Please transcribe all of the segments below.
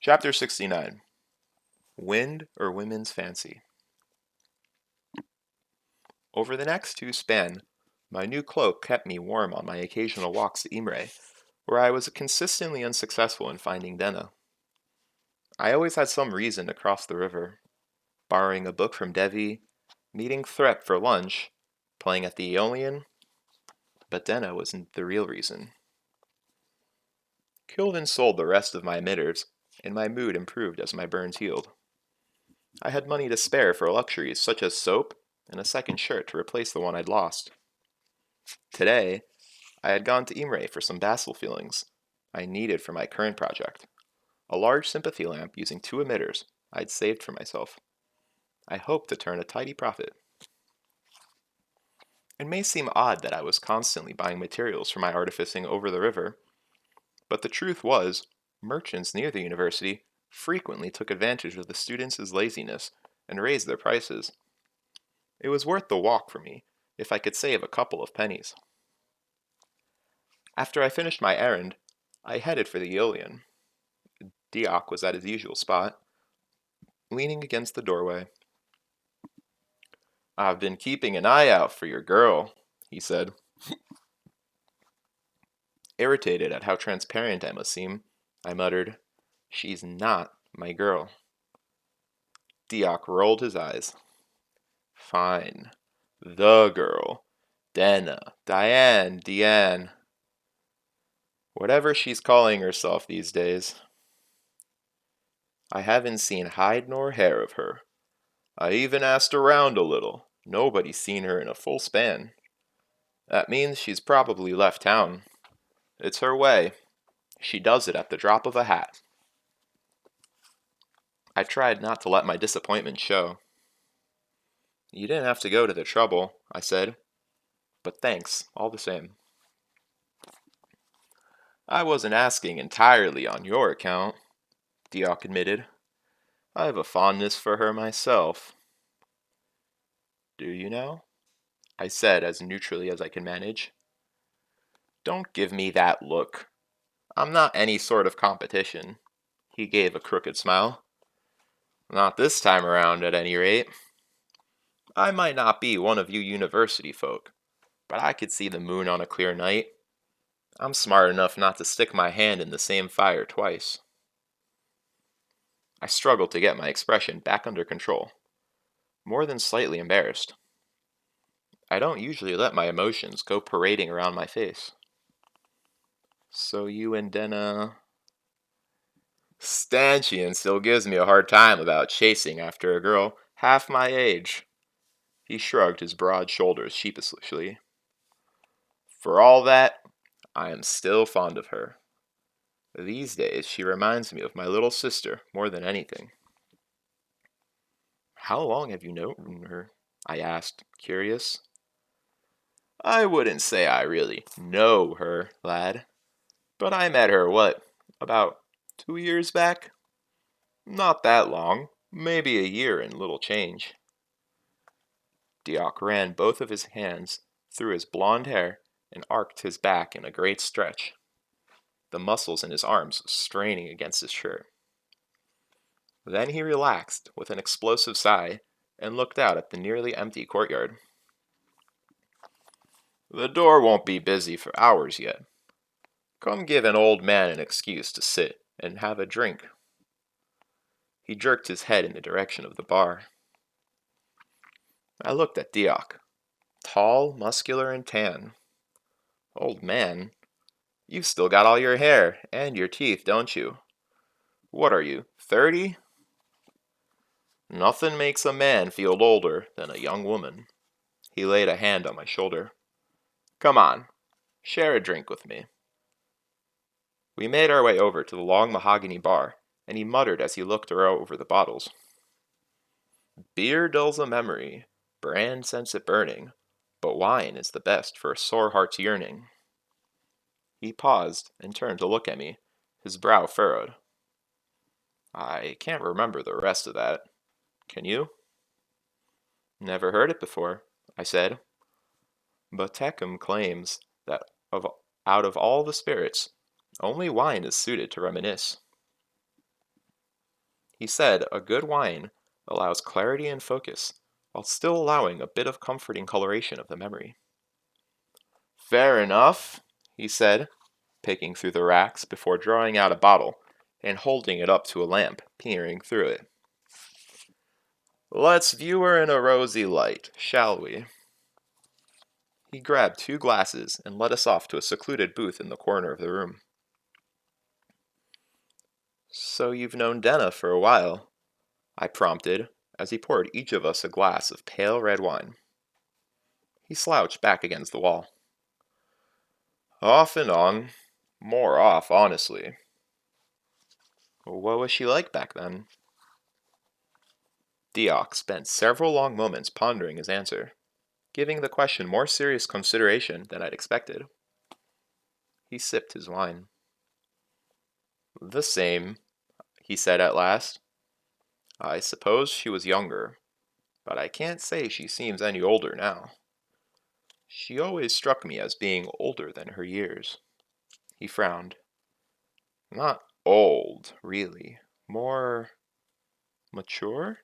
Chapter 69. Wind or Women's Fancy. Over the next two span, my new cloak kept me warm on my occasional walks to Imre, where I was consistently unsuccessful in finding Denna. I always had some reason to cross the river, borrowing a book from Devi, meeting Threp for lunch, playing at the Aeolian, but Denna wasn't the real reason. Kilden sold the rest of my emitters, and my mood improved as my burns healed. I had money to spare for luxuries such as soap and a second shirt to replace the one I'd lost. Today, I had gone to Imre for some basil fillings I needed for my current project, a large sympathy lamp using 2 emitters I'd saved for myself. I hoped to turn a tidy profit. It may seem odd that I was constantly buying materials for my artificing over the river, but the truth was, merchants near the university frequently took advantage of the students' laziness and raised their prices. It was worth the walk for me, if I could save a couple of pennies. After I finished my errand, I headed for the Aeolian. Diok was at his usual spot, leaning against the doorway. "I've been keeping an eye out for your girl," he said. Irritated at how transparent I must seem, I muttered, "She's not my girl." Diok rolled his eyes. "Fine. The girl. Denna, Diane, Deanne. Whatever she's calling herself these days. I haven't seen hide nor hair of her. I even asked around a little. Nobody's seen her in a full span. That means she's probably left town. It's her way. She does it at the drop of a hat." I tried not to let my disappointment show. "You didn't have to go to the trouble," I said, "but thanks, all the same." "I wasn't asking entirely on your account," Diok admitted. "I have a fondness for her myself." "Do you now?" I said as neutrally as I could manage. "Don't give me that look. I'm not any sort of competition." He gave a crooked smile. "Not this time around, at any rate. I might not be one of you university folk, but I could see the moon on a clear night. I'm smart enough not to stick my hand in the same fire twice." I struggled to get my expression back under control, more than slightly embarrassed. I don't usually let my emotions go parading around my face. "So you and Denna..." "Stanchion still gives me a hard time about chasing after a girl half my age." He shrugged his broad shoulders sheepishly. "For all that, I am still fond of her. These days, she reminds me of my little sister more than anything." "How long have you known her?" I asked, curious. "I wouldn't say I really know her, lad. But I met her, about 2 years back? Not that long. Maybe a year and little change." Diok ran both of his hands through his blonde hair and arched his back in a great stretch, the muscles in his arms straining against his shirt. Then he relaxed with an explosive sigh and looked out at the nearly empty courtyard. "The door won't be busy for hours yet. Come give an old man an excuse to sit and have a drink." He jerked his head in the direction of the bar. I looked at Diok, tall, muscular, and tan. "Old man? You've still got all your hair and your teeth, don't you? What are you, 30? Nothing makes a man feel older than a young woman." He laid a hand on my shoulder. "Come on, share a drink with me." We made our way over to the long mahogany bar, and he muttered as he looked over the bottles. "Beer dulls a memory, brand sends it burning, but wine is the best for a sore heart's yearning." He paused and turned to look at me, his brow furrowed. "I can't remember the rest of that. Can you?" "Never heard it before," I said. "But Tecum claims that out of all the spirits, only wine is suited to reminisce." He said a good wine allows clarity and focus, while still allowing a bit of comforting coloration of the memory. Fair enough, he said, picking through the racks before drawing out a bottle and holding it up to a lamp, peering through it. Let's view her in a rosy light, shall we? He grabbed 2 glasses and led us off to a secluded booth in the corner of the room. So you've known Denna for a while, I prompted, as he poured each of us a glass of pale red wine. He slouched back against the wall. Off and on. More off, honestly. What was she like back then? Deoch spent several long moments pondering his answer, giving the question more serious consideration than I'd expected. He sipped his wine. The same, he said at last. I suppose she was younger, but I can't say she seems any older now. She always struck me as being older than her years. He frowned. Not old, really. More mature?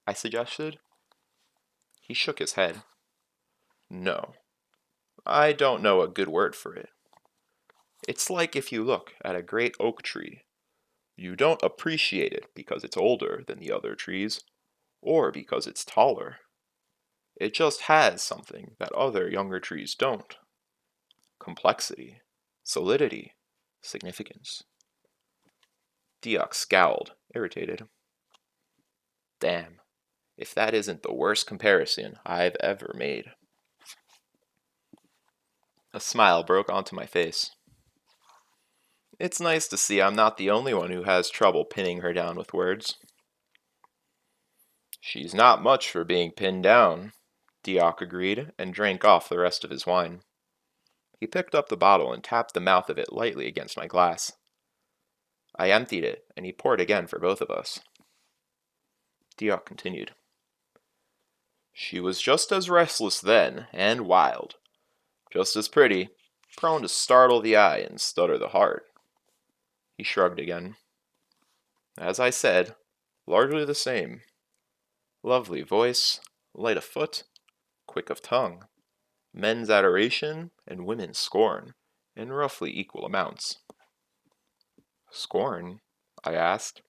I suggested. He shook his head. No, I don't know a good word for it. It's like if you look at a great oak tree. You don't appreciate it because it's older than the other trees, or because it's taller. It just has something that other younger trees don't. Complexity, solidity, significance. Deoch scowled, irritated. Damn, if that isn't the worst comparison I've ever made. A smile broke onto my face. It's nice to see I'm not the only one who has trouble pinning her down with words. She's not much for being pinned down, Deoch agreed, and drank off the rest of his wine. He picked up the bottle and tapped the mouth of it lightly against my glass. I emptied it, and he poured again for both of us. Deoch continued. She was just as restless then, and wild. Just as pretty, prone to startle the eye and stutter the heart. He shrugged again. As I said, largely the same. Lovely voice, light of foot, quick of tongue. Men's adoration and women's scorn, in roughly equal amounts. Scorn? I asked.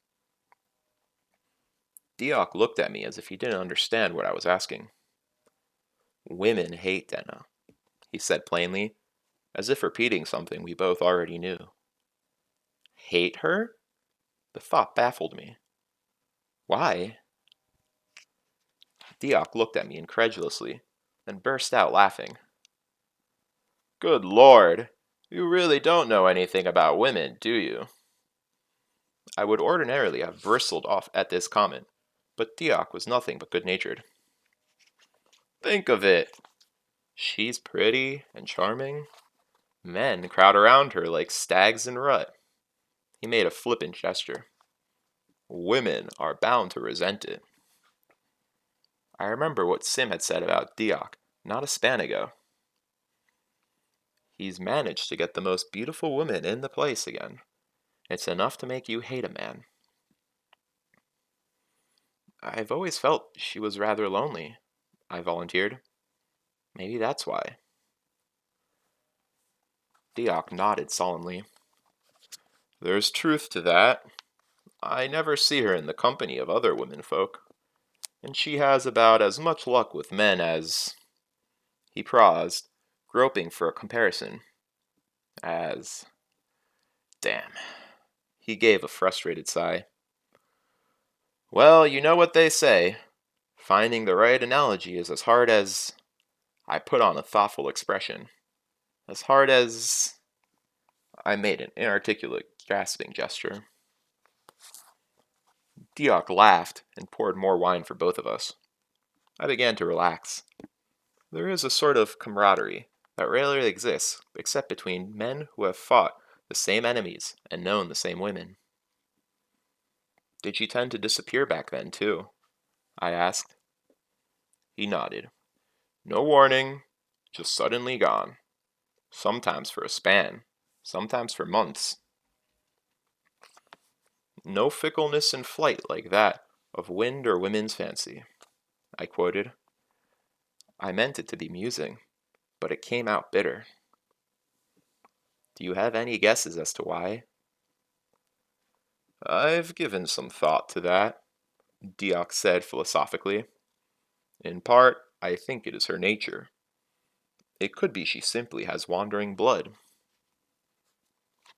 Deoch looked at me as if he didn't understand what I was asking. Women hate Denna, he said plainly, as if repeating something we both already knew. Hate her? The thought baffled me. Why? Deoch looked at me incredulously, then burst out laughing. Good Lord, you really don't know anything about women, do you? I would ordinarily have bristled off at this comment, but Deoch was nothing but good-natured. Think of it. She's pretty and charming. Men crowd around her like stags in rut. He made a flippant gesture. Women are bound to resent it. I remember what Sim had said about Deoch not a span ago. He's managed to get the most beautiful woman in the place again. It's enough to make you hate a man. I've always felt she was rather lonely, I volunteered. Maybe that's why. Deoch nodded solemnly. There's truth to that. I never see her in the company of other womenfolk, and she has about as much luck with men as... He paused, groping for a comparison. As... Damn. He gave a frustrated sigh. Well, you know what they say. Finding the right analogy is as hard as... I put on a thoughtful expression. As hard as... I made an inarticulate, gasping gesture. Deoch laughed and poured more wine for both of us. I began to relax. There is a sort of camaraderie that rarely exists except between men who have fought the same enemies and known the same women. Did she tend to disappear back then, too? I asked. He nodded. No warning, just suddenly gone. Sometimes for a span, sometimes for months. No fickleness in flight like that of wind or women's fancy, I quoted. I meant it to be musing, but it came out bitter. Do you have any guesses as to why? I've given some thought to that, Diok said philosophically. In part, I think it is her nature. It could be she simply has wandering blood.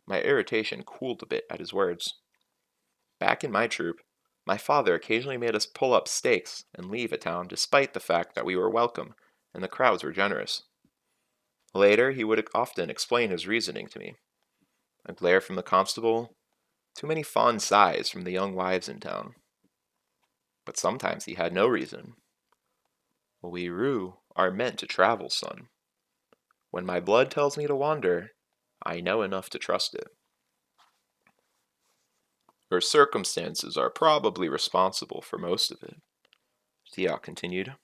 My irritation cooled a bit at his words. Back in my troop, my father occasionally made us pull up stakes and leave a town despite the fact that we were welcome and the crowds were generous. Later, he would often explain his reasoning to me. A glare from the constable, too many fond sighs from the young wives in town. But sometimes he had no reason. We Rue are meant to travel, son. When my blood tells me to wander, I know enough to trust it. Her circumstances are probably responsible for most of it, Diok continued.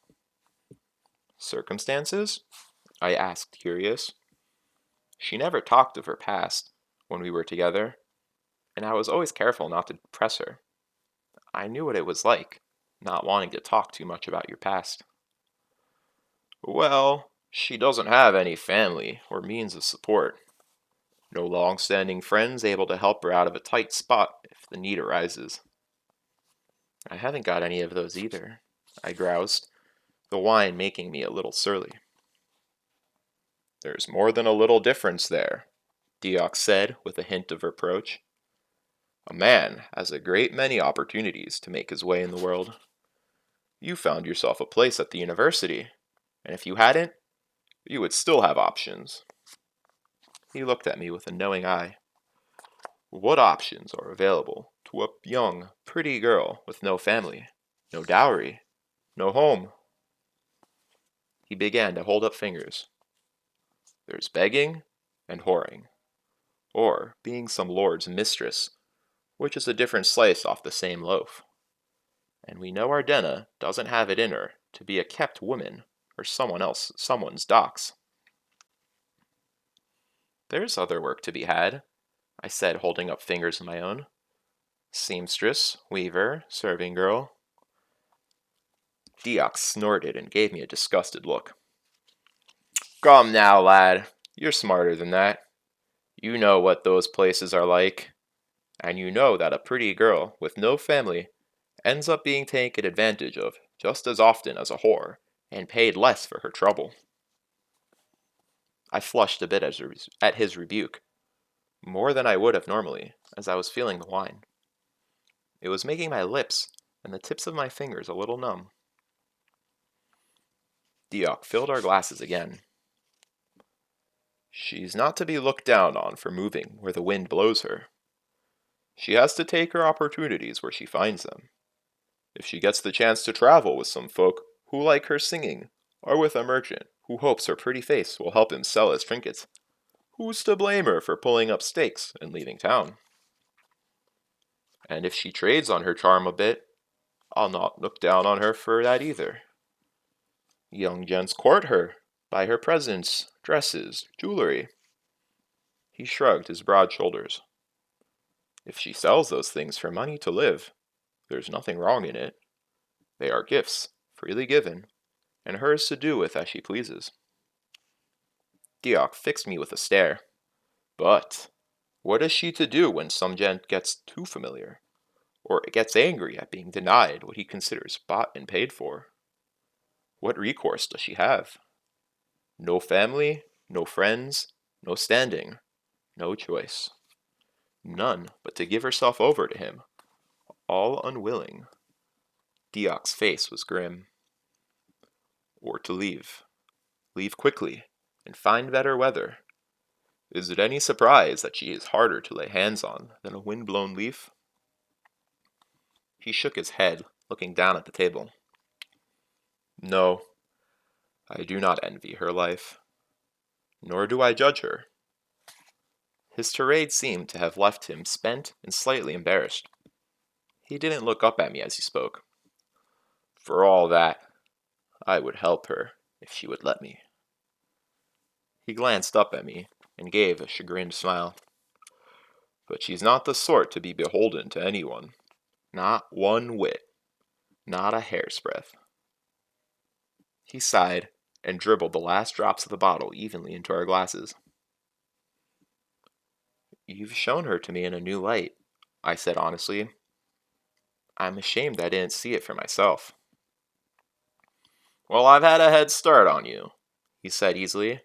Circumstances? I asked, curious. She never talked of her past when we were together, and I was always careful not to press her. I knew what it was like, not wanting to talk too much about your past. Well, she doesn't have any family or means of support. No long-standing friends able to help her out of a tight spot if the need arises. I haven't got any of those either, I groused, the wine making me a little surly. There's more than a little difference there, Diok said with a hint of reproach. A man has a great many opportunities to make his way in the world. You found yourself a place at the university, and if you hadn't, you would still have options. He looked at me with a knowing eye. What options are available to a young, pretty girl with no family, no dowry, no home? He began to hold up fingers. There's begging and whoring, or being some lord's mistress, which is a different slice off the same loaf. And we know Ardenna doesn't have it in her to be a kept woman or someone's docks. There's other work to be had, I said, holding up fingers of my own. Seamstress, weaver, serving girl. Diok snorted and gave me a disgusted look. Come now, lad. You're smarter than that. You know what those places are like. And you know that a pretty girl with no family ends up being taken advantage of just as often as a whore, and paid less for her trouble. I flushed a bit at his rebuke, more than I would have normally, as I was feeling the wine. It was making my lips and the tips of my fingers a little numb. Diok filled our glasses again. She's not to be looked down on for moving where the wind blows her. She has to take her opportunities where she finds them. If she gets the chance to travel with some folk who like her singing, or with a merchant who hopes her pretty face will help him sell his trinkets, who's to blame her for pulling up stakes and leaving town? And if she trades on her charm a bit, I'll not look down on her for that either. Young gents court her by her presents, dresses, jewelry. He shrugged his broad shoulders. If she sells those things for money to live, there's nothing wrong in it. They are gifts, freely given, and hers to do with as she pleases. Diok fixed me with a stare. But what is she to do when some gent gets too familiar, or gets angry at being denied what he considers bought and paid for? What recourse does she have? No family, no friends, no standing, no choice. None but to give herself over to him, all unwilling. Diok's face was grim. Or to leave. Leave quickly, and find better weather. Is it any surprise that she is harder to lay hands on than a wind-blown leaf? He shook his head, looking down at the table. No, I do not envy her life. Nor do I judge her. His tirade seemed to have left him spent and slightly embarrassed. He didn't look up at me as he spoke. For all that, I would help her if she would let me. He glanced up at me and gave a chagrined smile. but she's not the sort to be beholden to anyone. Not one whit. Not a hair's breadth. He sighed and dribbled the last drops of the bottle evenly into our glasses. You've shown her to me in a new light, I said honestly. I'm ashamed I didn't see it for myself. Well, I've had a head start on you, he said easily.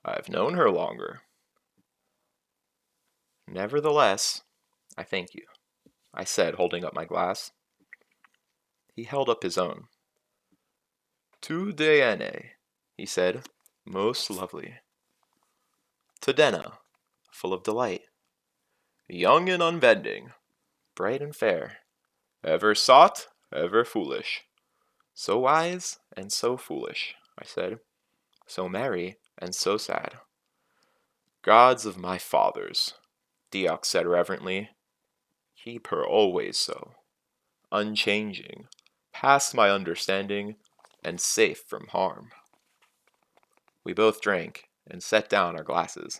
I've known her longer. Nevertheless, I thank you, I said, holding up my glass. He held up his own. Tu Diane, he said, most lovely. Tadena, full of delight. Young and unbending, bright and fair. Ever sought, ever foolish. So wise and so foolish, I said. So merry and so sad. Gods of my fathers, Diok said reverently, keep her always so, unchanging, past my understanding, and safe from harm. We both drank and set down our glasses.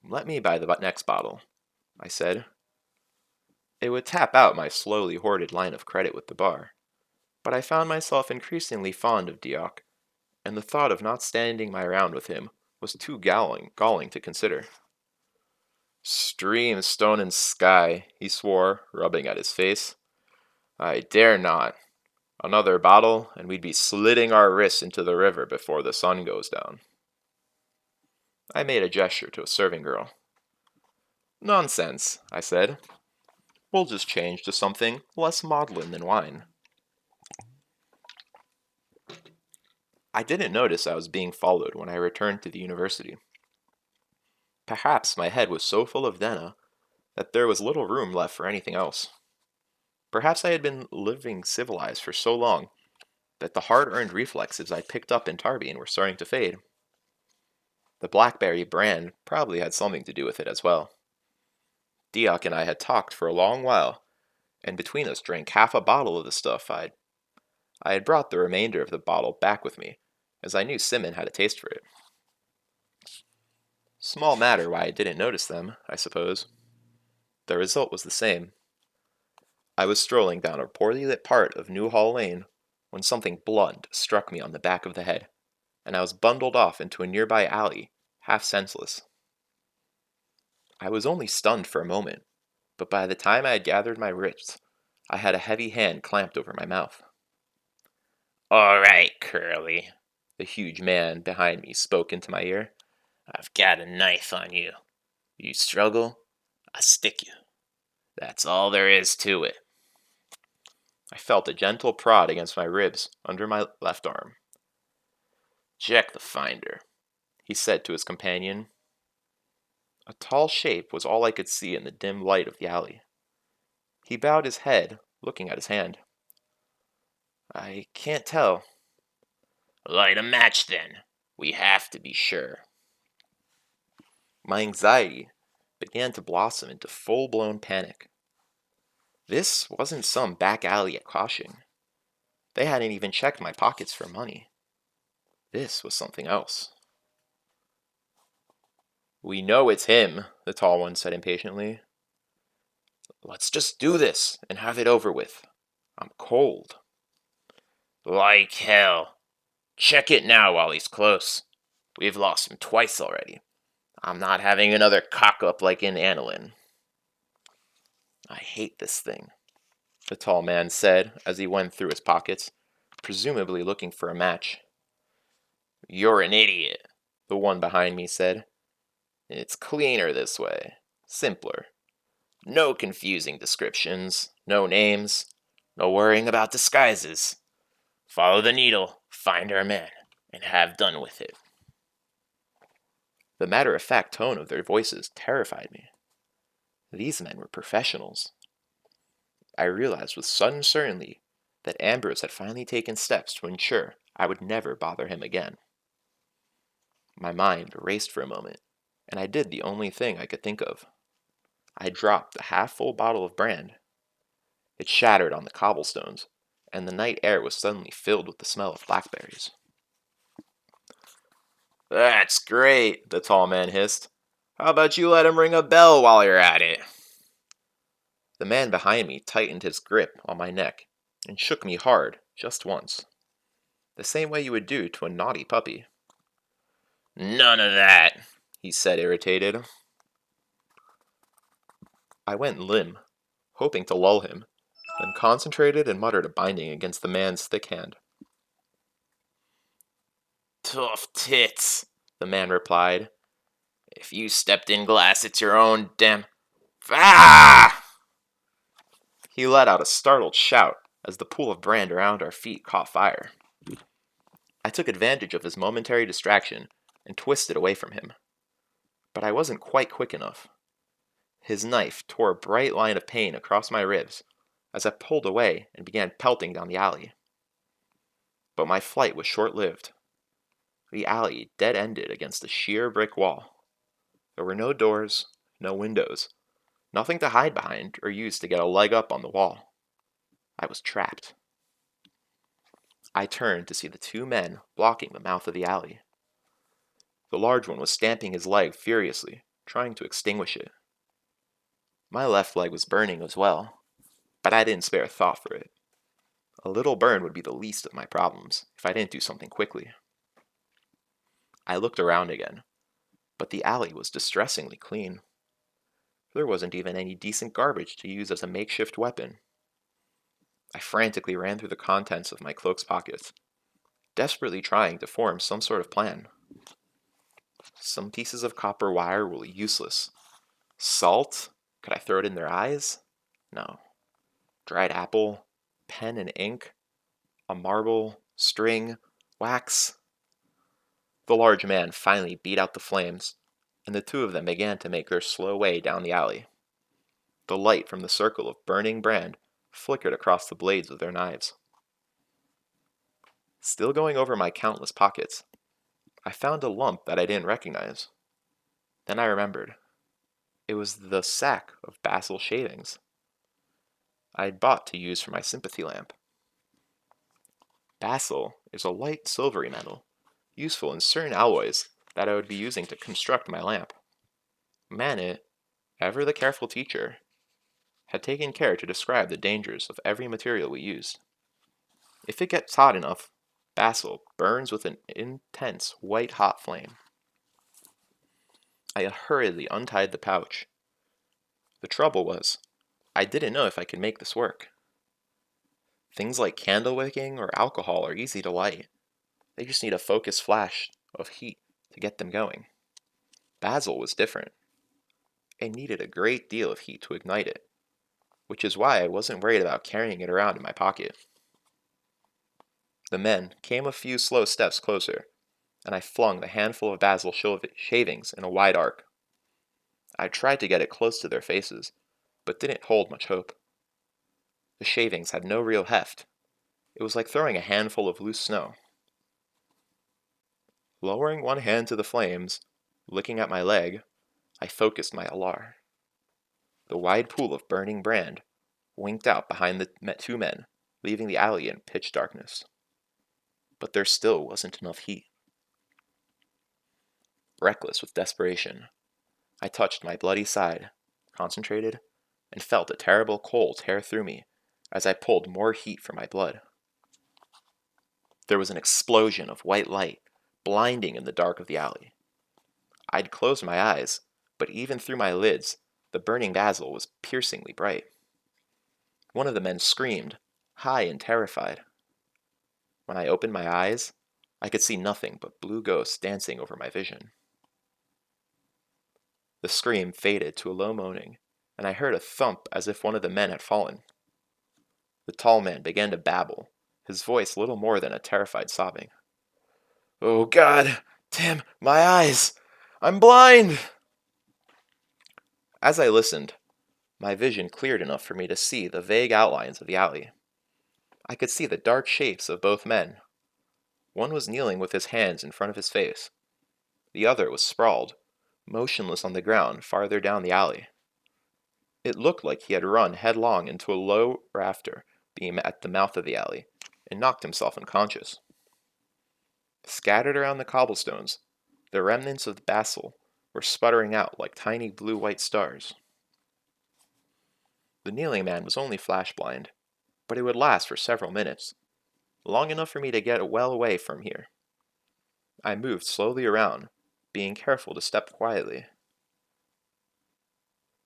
Let me buy the next bottle, I said. It would tap out my slowly hoarded line of credit with the bar, but I found myself increasingly fond of Diok, and the thought of not standing my round with him was too galling to consider. Stream, stone, and sky, he swore, rubbing at his face. I dare not. Another bottle, and we'd be slitting our wrists into the river before the sun goes down. I made a gesture to a serving girl. Nonsense, I said. We'll just change to something less maudlin than wine. I didn't notice I was being followed when I returned to the university. Perhaps my head was so full of Dena that there was little room left for anything else. Perhaps I had been living civilized for so long that the hard-earned reflexes I picked up in Tarbean were starting to fade. The blackberry brand probably had something to do with it as well. Diok and I had talked for a long while, and between us drank half a bottle of the stuff I had brought the remainder of the bottle back with me, as I knew Simon had a taste for it. Small matter why I didn't notice them, I suppose. The result was the same. I was strolling down a poorly lit part of Newhall Lane when something blunt struck me on the back of the head, and I was bundled off into a nearby alley, half senseless. I was only stunned for a moment, but by the time I had gathered my wits, I had a heavy hand clamped over my mouth. All right, Curly, the huge man behind me spoke into my ear. I've got a knife on you. You struggle, I stick you. That's all there is to it. I felt a gentle prod against my ribs under my left arm. Check the finder, he said to his companion. A tall shape was all I could see in the dim light of the alley. He bowed his head, looking at his hand. I can't tell. Light a match, then. We have to be sure. My anxiety began to blossom into full-blown panic. This wasn't some back alley at Caution. They hadn't even checked my pockets for money. This was something else. We know it's him, the tall one said impatiently. Let's just do this and have it over with. I'm cold. Like hell. Check it now while he's close. We've lost him twice already. I'm not having another cock-up like in Annalyn. I hate this thing, the tall man said as he went through his pockets, presumably looking for a match. You're an idiot, the one behind me said. It's cleaner this way. Simpler. No confusing descriptions, no names, no worrying about disguises. Follow the needle, find our man, and have done with it. The matter-of-fact tone of their voices terrified me. These men were professionals. I realized with sudden certainty that Ambrose had finally taken steps to ensure I would never bother him again. My mind raced for a moment, and I did the only thing I could think of. I dropped the half-full bottle of brand. It shattered on the cobblestones, and the night air was suddenly filled with the smell of blackberries. That's great, the tall man hissed. How about you let him ring a bell while you're at it? The man behind me tightened his grip on my neck and shook me hard just once, the same way you would do to a naughty puppy. None of that, he said, irritated. I went limp, hoping to lull him, then concentrated and muttered a binding against the man's thick hand. Tough tits, the man replied. If you stepped in glass, it's your own damn... Ah! He let out a startled shout as the pool of brand around our feet caught fire. I took advantage of his momentary distraction and twisted away from him. But I wasn't quite quick enough. His knife tore a bright line of pain across my ribs as I pulled away and began pelting down the alley. But my flight was short-lived. The alley dead-ended against a sheer brick wall. There were no doors, no windows, nothing to hide behind or use to get a leg up on the wall. I was trapped. I turned to see the two men blocking the mouth of the alley. The large one was stamping his leg furiously, trying to extinguish it. My left leg was burning as well, but I didn't spare a thought for it. A little burn would be the least of my problems if I didn't do something quickly. I looked around again, but the alley was distressingly clean. There wasn't even any decent garbage to use as a makeshift weapon. I frantically ran through the contents of my cloak's pockets, desperately trying to form some sort of plan. Some pieces of copper wire were useless. Salt? Could I throw it in their eyes? No. Dried apple, pen and ink, a marble, string, wax. The large man finally beat out the flames, and the two of them began to make their slow way down the alley. The light from the circle of burning brand flickered across the blades of their knives. Still going over my countless pockets, I found a lump that I didn't recognize. Then I remembered. It was the sack of basil shavings I had bought to use for my sympathy lamp. Basil is a light silvery metal, useful in certain alloys that I would be using to construct my lamp. Manet, ever the careful teacher, had taken care to describe the dangers of every material we used. If it gets hot enough, basil burns with an intense white-hot flame. I hurriedly untied the pouch. The trouble was, I didn't know if I could make this work. Things like candle wicking or alcohol are easy to light. They just need a focused flash of heat to get them going. Basil was different. It needed a great deal of heat to ignite it, which is why I wasn't worried about carrying it around in my pocket. The men came a few slow steps closer, and I flung the handful of basil shavings in a wide arc. I tried to get it close to their faces, but didn't hold much hope. The shavings had no real heft. It was like throwing a handful of loose snow. Lowering one hand to the flames, looking at my leg, I focused my alar. The wide pool of burning brand winked out behind the two men, leaving the alley in pitch darkness. But there still wasn't enough heat. Reckless with desperation, I touched my bloody side, concentrated, and felt a terrible cold tear through me as I pulled more heat from my blood. There was an explosion of white light, blinding in the dark of the alley. I'd closed my eyes, but even through my lids, the burning basil was piercingly bright. One of the men screamed, high and terrified. When I opened my eyes, I could see nothing but blue ghosts dancing over my vision. The scream faded to a low moaning, and I heard a thump as if one of the men had fallen. The tall man began to babble, his voice little more than a terrified sobbing. "Oh God, damn my eyes! I'm blind!" As I listened, my vision cleared enough for me to see the vague outlines of the alley. I could see the dark shapes of both men. One was kneeling with his hands in front of his face. The other was sprawled, motionless on the ground farther down the alley. It looked like he had run headlong into a low rafter beam at the mouth of the alley and knocked himself unconscious. Scattered around the cobblestones, the remnants of the basil were sputtering out like tiny blue-white stars. The kneeling man was only flash-blind, but it would last for several minutes, long enough for me to get well away from here. I moved slowly around, being careful to step quietly.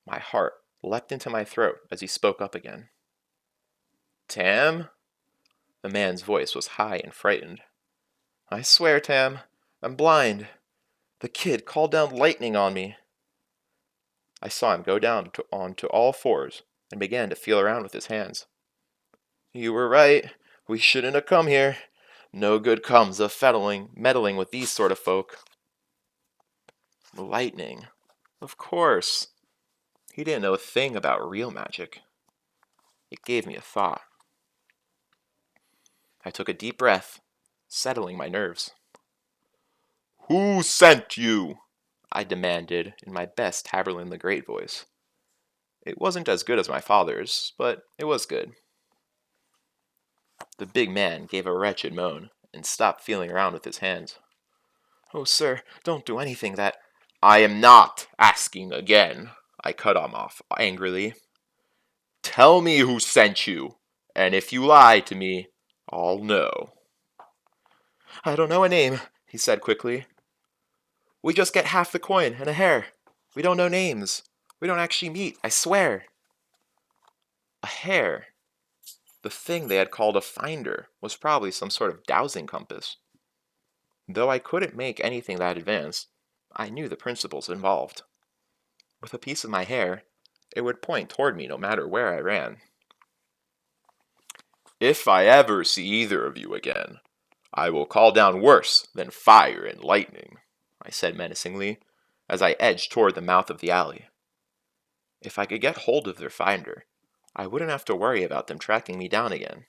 My heart leapt into my throat as he spoke up again. "Tam?" The man's voice was high and frightened. "I swear, Tam, I'm blind. The kid called down lightning on me." I saw him go down onto all fours and began to feel around with his hands. "You were right. We shouldn't have come here. No good comes of meddling with these sort of folk." Lightning. Of course. He didn't know a thing about real magic. It gave me a thought. I took a deep breath, settling my nerves. "Who sent you?" I demanded in my best Taberlin the Great voice. It wasn't as good as my father's, but it was good. The big man gave a wretched moan and stopped feeling around with his hands. "Oh, sir, don't do anything that—" "I am not asking again," I cut him off angrily. "Tell me who sent you, and if you lie to me, I'll know." "I don't know a name," he said quickly. "We just get half the coin and a hair. We don't know names. We don't actually meet, I swear." A hair. The thing they had called a finder was probably some sort of dowsing compass. Though I couldn't make anything that advanced, I knew the principles involved. With a piece of my hair, it would point toward me no matter where I ran. "If I ever see either of you again, I will call down worse than fire and lightning," I said menacingly, as I edged toward the mouth of the alley. If I could get hold of their finder, I wouldn't have to worry about them tracking me down again.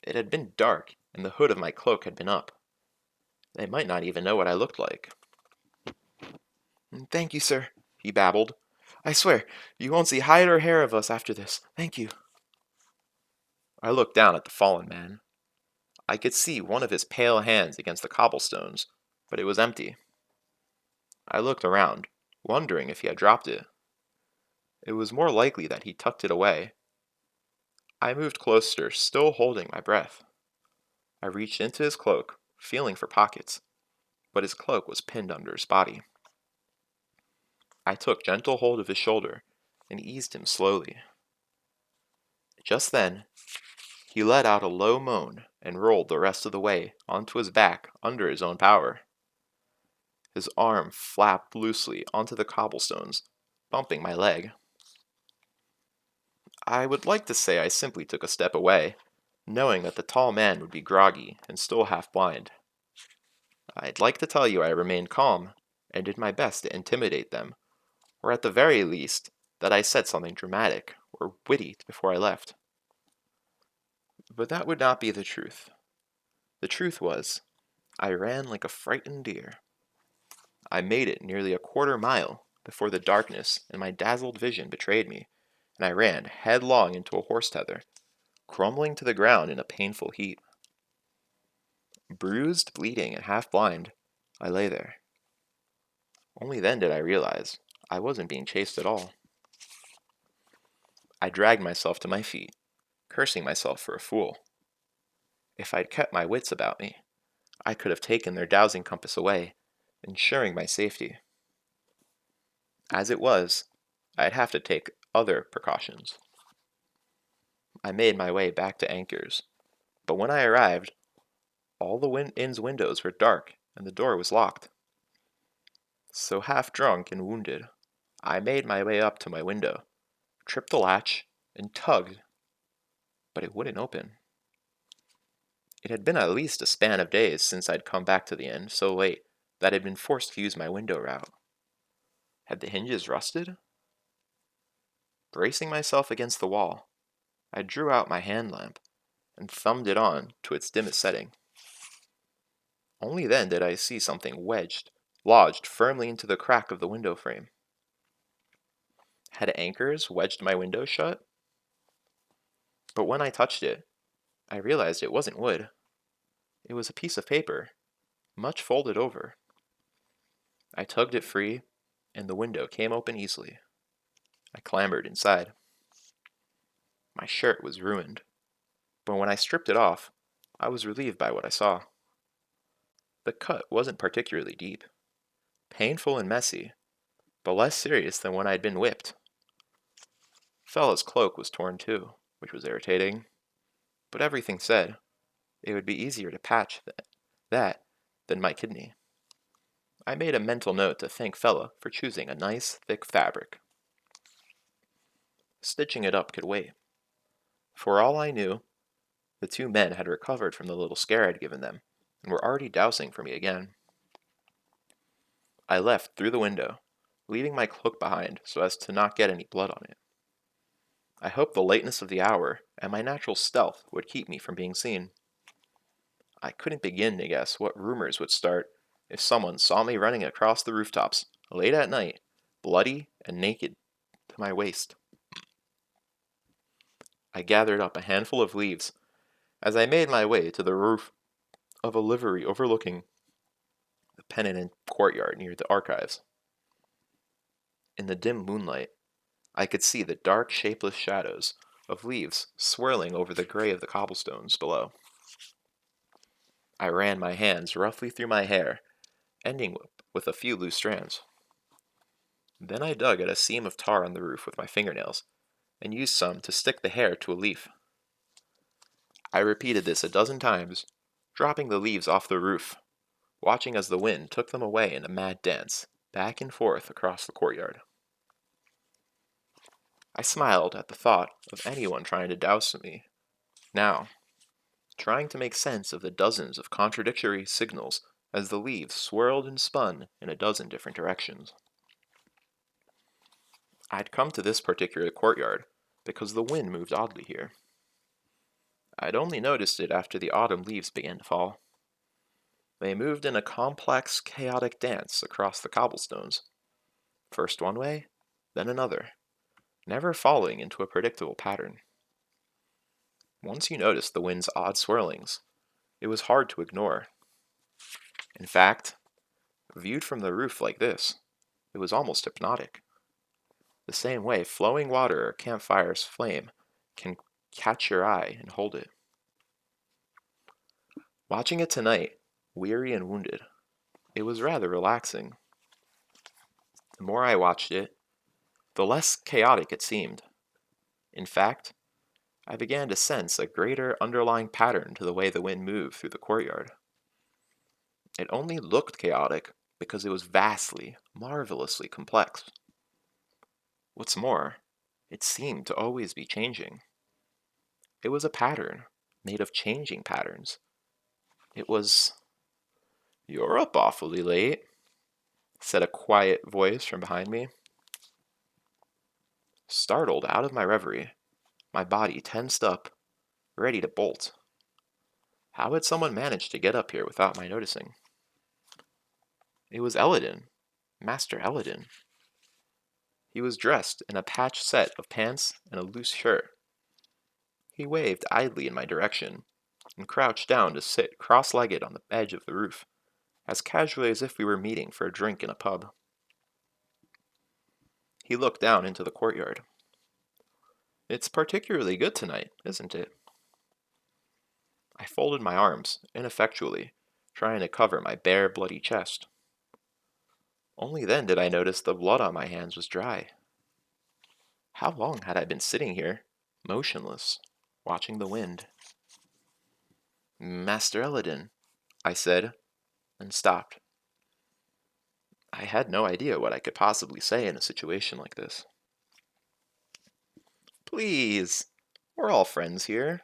It had been dark, and the hood of my cloak had been up. They might not even know what I looked like. "Thank you, sir," he babbled. "I swear, you won't see hide or hair of us after this. Thank you." I looked down at the fallen man. I could see one of his pale hands against the cobblestones, but it was empty. I looked around, wondering if he had dropped it. It was more likely that he tucked it away. I moved closer, still holding my breath. I reached into his cloak, feeling for pockets, but his cloak was pinned under his body. I took gentle hold of his shoulder and eased him slowly. Just then, he let out a low moan and rolled the rest of the way onto his back under his own power. His arm flapped loosely onto the cobblestones, bumping my leg. I would like to say I simply took a step away, knowing that the tall man would be groggy and still half blind. I'd like to tell you I remained calm and did my best to intimidate them, or at the very least, that I said something dramatic or witty before I left. But that would not be the truth. The truth was, I ran like a frightened deer. I made it nearly a quarter mile before the darkness and my dazzled vision betrayed me, and I ran headlong into a horse tether, crumbling to the ground in a painful heap. Bruised, bleeding, and half blind, I lay there. Only then did I realize I wasn't being chased at all. I dragged myself to my feet, cursing myself for a fool. If I'd kept my wits about me, I could have taken their dowsing compass away, ensuring my safety. As it was, I'd have to take other precautions. I made my way back to Anchor's, but when I arrived, all the inn's windows were dark and the door was locked. So half drunk and wounded, I made my way up to my window, tripped the latch, and tugged, but it wouldn't open. It had been at least a span of days since I'd come back to the inn so late that I'd been forced to use my window route. Had the hinges rusted? Bracing myself against the wall, I drew out my hand lamp and thumbed it on to its dimmest setting. Only then did I see something lodged firmly into the crack of the window frame. Had anchors wedged my window shut? But when I touched it, I realized it wasn't wood. It was a piece of paper, much folded over. I tugged it free, and the window came open easily. I clambered inside. My shirt was ruined, but when I stripped it off, I was relieved by what I saw. The cut wasn't particularly deep, painful and messy, but less serious than when I'd been whipped. Fella's cloak was torn too, which was irritating, but everything said it would be easier to patch that than my kidney. I made a mental note to thank Fella for choosing a nice, thick fabric. Stitching it up could wait. For all I knew, the two men had recovered from the little scare I'd given them, and were already dousing for me again. I left through the window, leaving my cloak behind so as to not get any blood on it. I hoped the lateness of the hour and my natural stealth would keep me from being seen. I couldn't begin to guess what rumors would start if someone saw me running across the rooftops, late at night, bloody and naked to my waist. I gathered up a handful of leaves as I made my way to the roof of a livery overlooking the penitent courtyard near the archives. In the dim moonlight, I could see the dark, shapeless shadows of leaves swirling over the gray of the cobblestones below. I ran my hands roughly through my hair, ending with a few loose strands. Then I dug at a seam of tar on the roof with my fingernails, and used some to stick the hair to a leaf. I repeated this a dozen times, dropping the leaves off the roof, watching as the wind took them away in a mad dance, back and forth across the courtyard. I smiled at the thought of anyone trying to douse me now, trying to make sense of the dozens of contradictory signals as the leaves swirled and spun in a dozen different directions. I'd come to this particular courtyard because the wind moved oddly here. I'd only noticed it after the autumn leaves began to fall. They moved in a complex, chaotic dance across the cobblestones, first one way, then another, never falling into a predictable pattern. Once you noticed the wind's odd swirlings, it was hard to ignore. In fact, viewed from the roof like this, it was almost hypnotic. The same way flowing water or campfire's flame can catch your eye and hold it. Watching it tonight, weary and wounded, it was rather relaxing. The more I watched it, the less chaotic it seemed. In fact, I began to sense a greater underlying pattern to the way the wind moved through the courtyard. It only looked chaotic because it was vastly, marvelously complex. What's more, it seemed to always be changing. It was a pattern, made of changing patterns. It was... "You're up awfully late," said a quiet voice from behind me. Startled out of my reverie, my body tensed up, ready to bolt. How had someone managed to get up here without my noticing? It was Eladin, Master Eladin. He was dressed in a patched set of pants and a loose shirt. He waved idly in my direction, and crouched down to sit cross-legged on the edge of the roof, as casually as if we were meeting for a drink in a pub. He looked down into the courtyard. "It's particularly good tonight, isn't it?" I folded my arms, ineffectually, trying to cover my bare, bloody chest. Only then did I notice the blood on my hands was dry. How long had I been sitting here, motionless, watching the wind? "Master Eladin," I said, and stopped. I had no idea what I could possibly say in a situation like this. "Please, we're all friends here.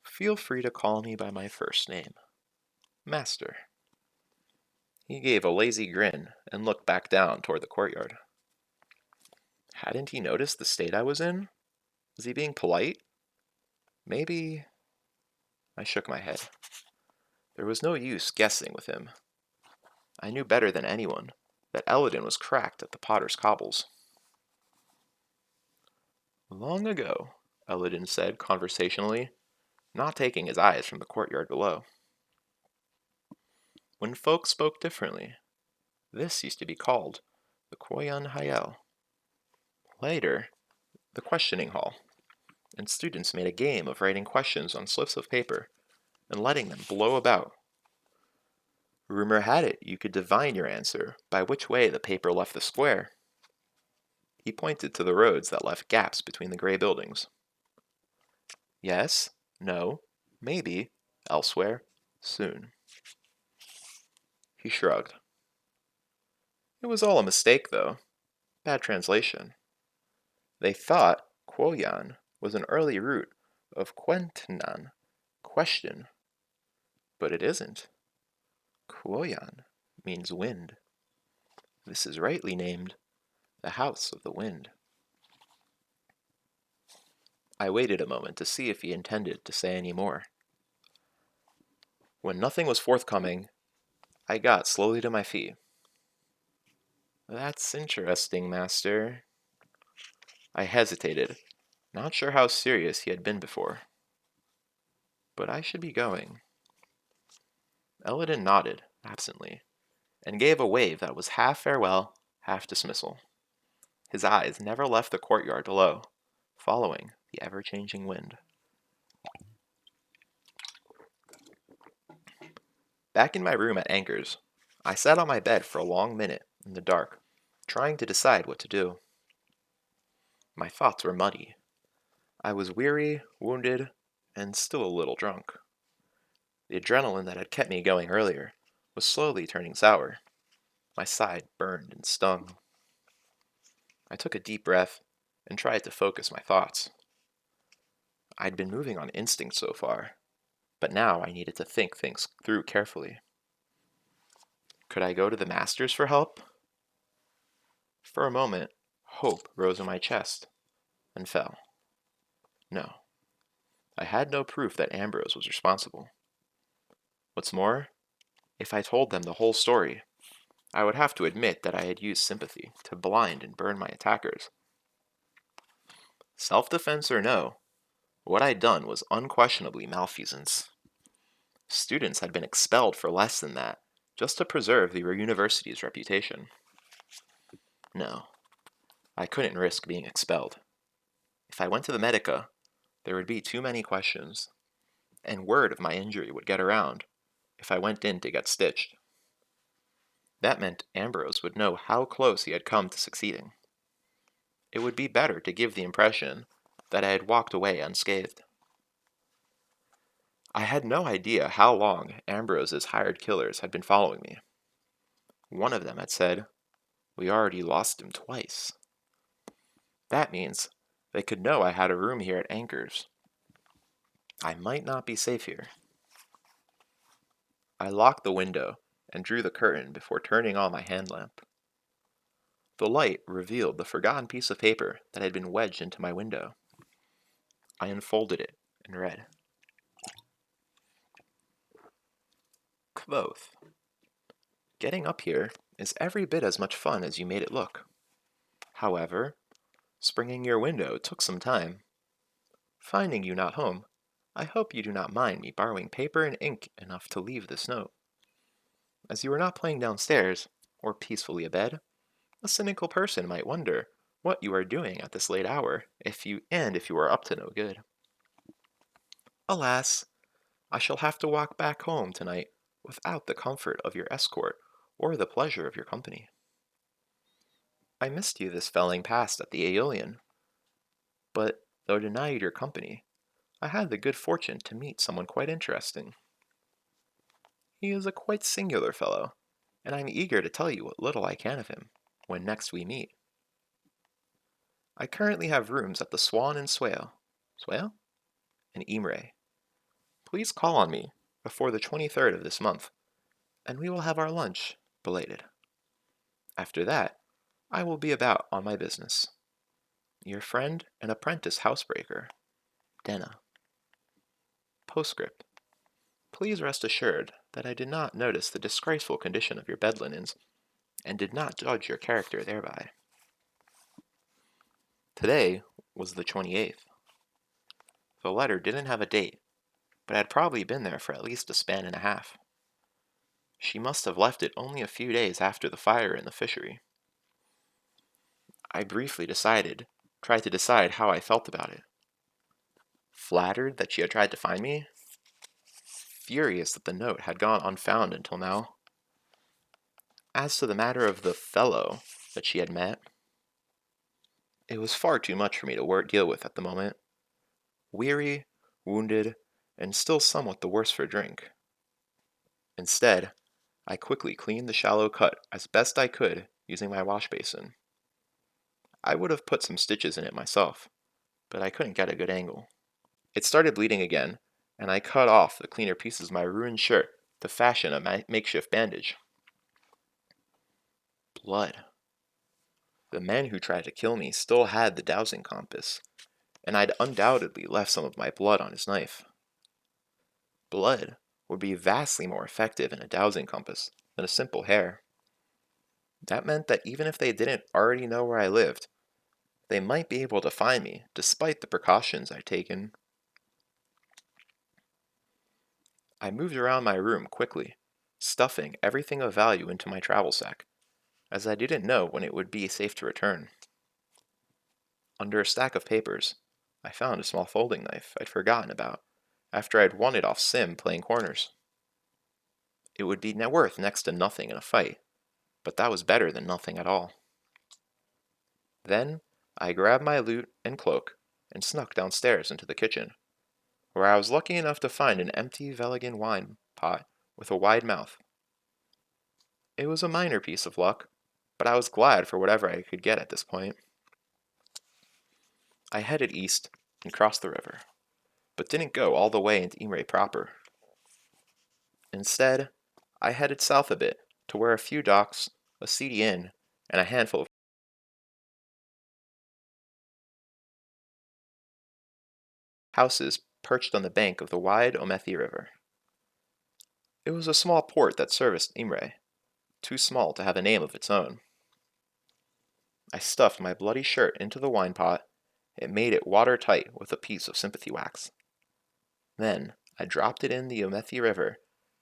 Feel free to call me by my first name, Master." He gave a lazy grin and looked back down toward the courtyard. Hadn't he noticed the state I was in? Was he being polite? Maybe... I shook my head. There was no use guessing with him. I knew better than anyone that Eladin was cracked at the potter's cobbles. "Long ago," Eladin said conversationally, not taking his eyes from the courtyard below. "When folk spoke differently, This used to be called the Koyan Hayel. Later, the questioning hall, and students made a game of writing questions on slips of paper and letting them blow about. Rumor had it you could divine your answer by which way the paper left the square. He pointed to the roads that left gaps between the gray buildings. Yes, no, maybe, elsewhere, soon. He shrugged. It was all a mistake, though. Bad translation. They thought Quoyan was an early root of Quentenan, question, but it isn't. Quoyan means wind. This is rightly named the House of the Wind. I waited a moment to see if he intended to say any more. When nothing was forthcoming, I got slowly to my feet. That's interesting, Master. I hesitated, not sure how serious he had been before. But I should be going. Elodin nodded, absently, and gave a wave that was half farewell, half dismissal. His eyes never left the courtyard below, following the ever-changing wind. Back in my room at Anchor's, I sat on my bed for a long minute in the dark, trying to decide what to do. My thoughts were muddy. I was weary, wounded, and still a little drunk. The adrenaline that had kept me going earlier was slowly turning sour. My side burned and stung. I took a deep breath and tried to focus my thoughts. I'd been moving on instinct so far, but now I needed to think things through carefully. Could I go to the masters for help? For a moment, hope rose in my chest and fell. No, I had no proof that Ambrose was responsible. What's more, if I told them the whole story, I would have to admit that I had used sympathy to blind and burn my attackers. Self-defense or no, what I'd done was unquestionably malfeasance. Students had been expelled for less than that, just to preserve the university's reputation. No, I couldn't risk being expelled. If I went to the Medica, there would be too many questions, and word of my injury would get around if I went in to get stitched. That meant Ambrose would know how close he had come to succeeding. It would be better to give the impression that I had walked away unscathed. I had no idea how long Ambrose's hired killers had been following me. One of them had said, "We already lost him twice." That means they could know I had a room here at Anchor's. I might not be safe here. I locked the window and drew the curtain before turning on my hand lamp. The light revealed the forgotten piece of paper that had been wedged into my window. I unfolded it and read. Quoth, getting up here is every bit as much fun as you made it look. However, springing your window took some time. Finding you not home, I hope you do not mind me borrowing paper and ink enough to leave this note. As you are not playing downstairs, or peacefully abed, a cynical person might wonder what you are doing at this late hour, if you are up to no good. Alas, I shall have to walk back home tonight without the comfort of your escort or the pleasure of your company. I missed you this felling past at the Aeolian, but though denied your company, I had the good fortune to meet someone quite interesting. He is a quite singular fellow, and I'm eager to tell you what little I can of him when next we meet. I currently have rooms at the Swan and Swale, and Imre. Please call on me before the 23rd of this month, and we will have our lunch, belated. After that, I will be about on my business. Your friend and apprentice housebreaker, Denna. Postscript. Please rest assured that I did not notice the disgraceful condition of your bed linens, and did not judge your character thereby. Today was the 28th. The letter didn't have a date, but had probably been there for at least a span and a half. She must have left it only a few days after the fire in the fishery. I briefly tried to decide how I felt about it. Flattered that she had tried to find me, furious that the note had gone unfound until now. As to the matter of the fellow that she had met, it was far too much for me to deal with at the moment. Weary, wounded, and still somewhat the worse for drink. Instead, I quickly cleaned the shallow cut as best I could using my wash basin. I would have put some stitches in it myself, but I couldn't get a good angle. It started bleeding again, and I cut off the cleaner pieces of my ruined shirt to fashion a makeshift bandage. Blood. The man who tried to kill me still had the dowsing compass, and I'd undoubtedly left some of my blood on his knife. Blood would be vastly more effective in a dowsing compass than a simple hair. That meant that even if they didn't already know where I lived, they might be able to find me despite the precautions I'd taken. I moved around my room quickly, stuffing everything of value into my travel sack, as I didn't know when it would be safe to return. Under a stack of papers, I found a small folding knife I'd forgotten about after I'd won it off Sim playing corners. It would be worth next to nothing in a fight, but that was better than nothing at all. Then I grabbed my loot and cloak and snuck downstairs into the kitchen, where I was lucky enough to find an empty Veligan wine pot with a wide mouth. It was a minor piece of luck, but I was glad for whatever I could get at this point. I headed east and crossed the river, but didn't go all the way into Imre proper. Instead, I headed south a bit to where a few docks, a seedy inn, and a handful of houses perched on the bank of the wide Omethi River. It was a small port that serviced Imre, too small to have a name of its own. I stuffed my bloody shirt into the wine pot and made it watertight with a piece of sympathy wax. Then I dropped it in the Omethi River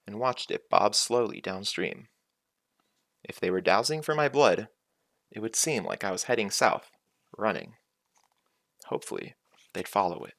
and watched it bob slowly downstream. If they were dowsing for my blood, it would seem like I was heading south, running. Hopefully, they'd follow it.